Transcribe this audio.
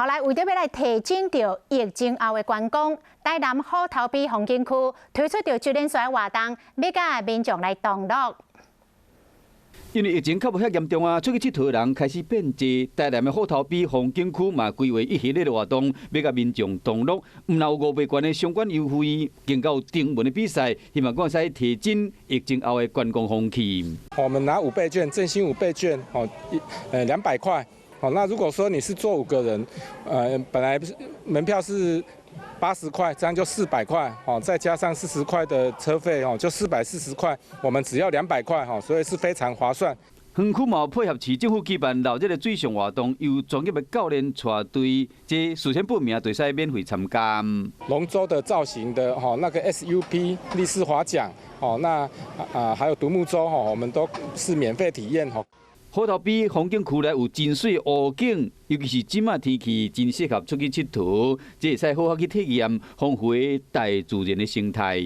后来为着要来提振到疫情后的观光，台南虎头埤风景区推出着一连串的活动，要甲民众来同乐。 因为疫情较无遐严重啊，出去佚佗的人开始变多。台南的虎头埤风景区嘛规划一系列的活动，要甲民众同乐。唔有5倍的相关优惠，更到征文的比赛，希望讲使提振疫情后的观光风气。我们拿5倍券，振兴5倍券，200块。好，那如果说你是坐5个人，本来门票是80块，这样就400块，再加上40块的车费，就440块，我们只要200块，所以是非常划算。园区嘛配合市政府举办闹热的水上活动，由专业的教练带队，这事先报名就使免费参加。龙舟的造型的那个 SUP 立式划桨，那还有独木舟，我们都是免费体验。 虎头埤风景区内有真水湖景，尤其是即马天气真适合出去佚佗，这会使好好去体验丰富的大自然的生态。